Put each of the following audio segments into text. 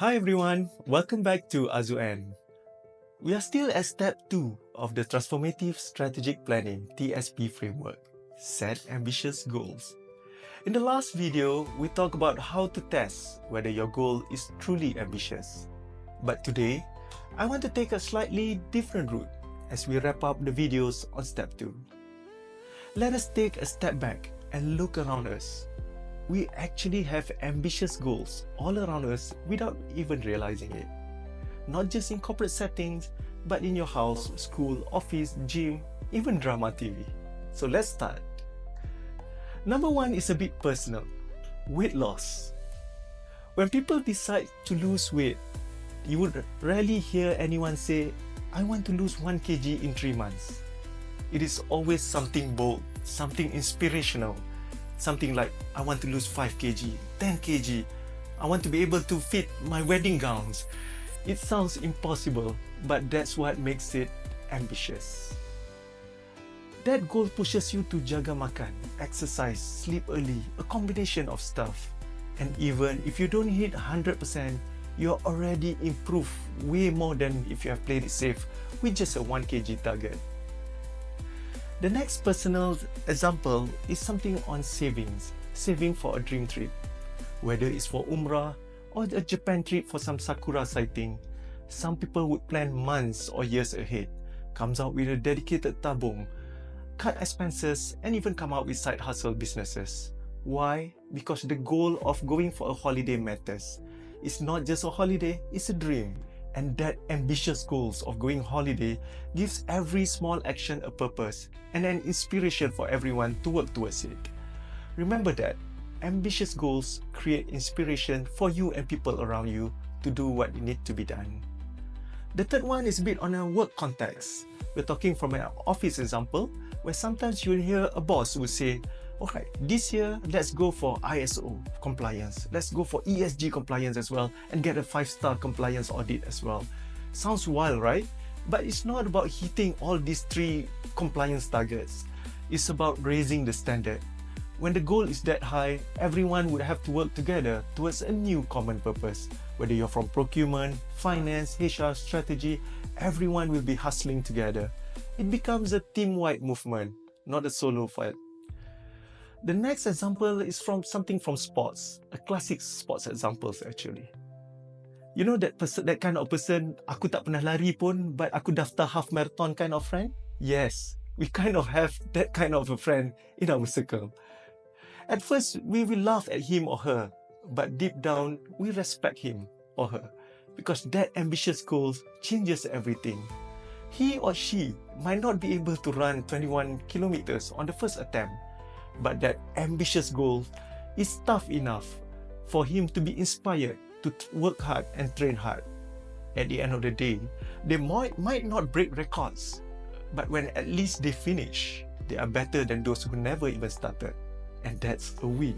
Hi everyone, welcome back to Azu N. We are still at step 2 of the Transformative Strategic Planning TSP framework, Set Ambitious Goals. In the last video, we talked about how to test whether your goal is truly ambitious. But today, I want to take a slightly different route as we wrap up the videos on step 2. Let us take a step back and look around us. We actually have ambitious goals all around us without even realizing it. Not just in corporate settings, but in your house, school, office, gym, even drama TV. So let's start. Number 1 is a bit personal. Weight loss. When people decide to lose weight, you would rarely hear anyone say, I want to lose 1 kg in 3 months. It is always something bold, something inspirational. Something like, I want to lose 5 kg, 10 kg. I want to be able to fit my wedding gowns. It sounds impossible, but that's what makes it ambitious. That goal pushes you to jaga makan, exercise, sleep early, a combination of stuff. And even if you don't hit 100%, you're already improved way more than if you have played it safe with just a 1 kg target. The next personal example is something on savings, saving for a dream trip. Whether it's for Umrah or a Japan trip for some sakura sighting, some people would plan months or years ahead, comes out with a dedicated tabung, cut expenses and even come out with side hustle businesses. Why? Because the goal of going for a holiday matters. It's not just a holiday, it's a dream. And that ambitious goals of going holiday gives every small action a purpose and an inspiration for everyone to work towards it. Remember that ambitious goals create inspiration for you and people around you to do what needs to be done. The third one is a bit on a work context. We're talking from an office example where sometimes you'll hear a boss who say, okay, this year, let's go for ISO compliance. Let's go for ESG compliance as well and get a 5-star compliance audit as well. Sounds wild, right? But it's not about hitting all these 3 compliance targets. It's about raising the standard. When the goal is that high, everyone would have to work together towards a new common purpose. Whether you're from procurement, finance, HR, strategy, everyone will be hustling together. It becomes a team-wide movement, not a solo fight. The next example is from something from sports, a classic sports examples actually. You know that kind of person, aku tak pernah lari pun, but aku daftar half marathon kind of friend? Yes, we kind of have that kind of a friend in our circle. At first, we will laugh at him or her, but deep down, we respect him or her because that ambitious goal changes everything. He or she might not be able to run 21 kilometers on the first attempt, but that ambitious goal is tough enough for him to be inspired to work hard and train hard. At the end of the day, they might not break records, but when at least they finish, they are better than those who never even started. And that's a win.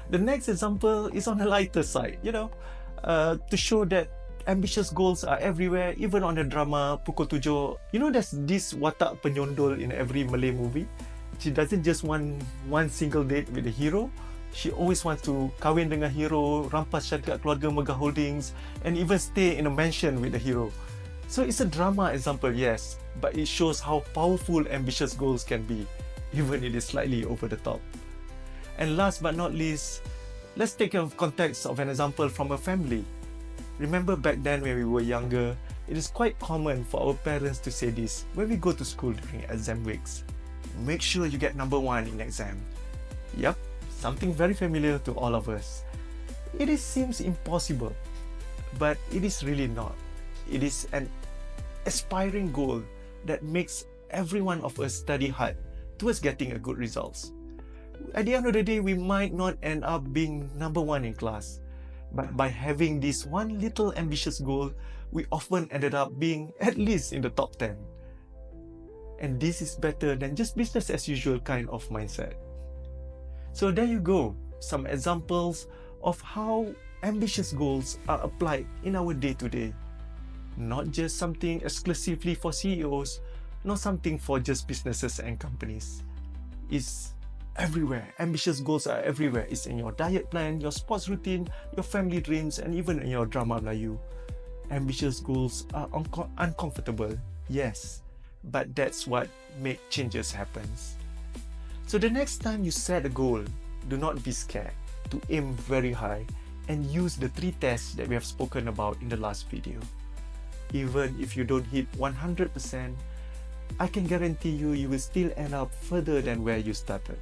The next example is on the lighter side, to show that ambitious goals are everywhere, even on the drama Pukul 7. You know, there's this watak penyondol in every Malay movie. She doesn't just want one single date with the hero. She always wants to kahwin dengan hero, rampas syarikat keluarga Megah Holdings, and even stay in a mansion with the hero. So it's a drama example, yes, but it shows how powerful ambitious goals can be, even if it is slightly over the top. And last but not least, let's take a context of an example from a family. Remember back then when we were younger, it is quite common for our parents to say this when we go to school during exam weeks. Make sure you get number 1 in exam. Yep, something very familiar to all of us. It seems impossible, but it is really not. It is an aspiring goal that makes every one of us study hard towards getting a good results. At the end of the day, we might not end up being number 1 in class, but by having this one little ambitious goal, we often ended up being at least in the top 10. And this is better than just business as usual kind of mindset. So there you go, some examples of how ambitious goals are applied in our day-to-day. Not just something exclusively for CEOs, not something for just businesses and companies. It's everywhere. Ambitious goals are everywhere. It's in your diet plan, your sports routine, your family dreams, and even in your Drama Melayu. Ambitious goals are uncomfortable, yes, but that's what make changes happens. So the next time you set a goal, do not be scared to aim very high and use the 3 tests that we have spoken about in the last video. Even if you don't hit 100%, I can guarantee you will still end up further than where you started.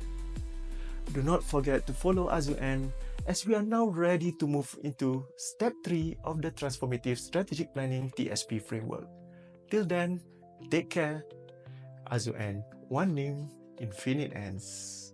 Do not forget to follow Azu as we are now ready to move into step 3 of the Transformative Strategic Planning TSP framework. Till then, take care. Azu one name, infinite ends.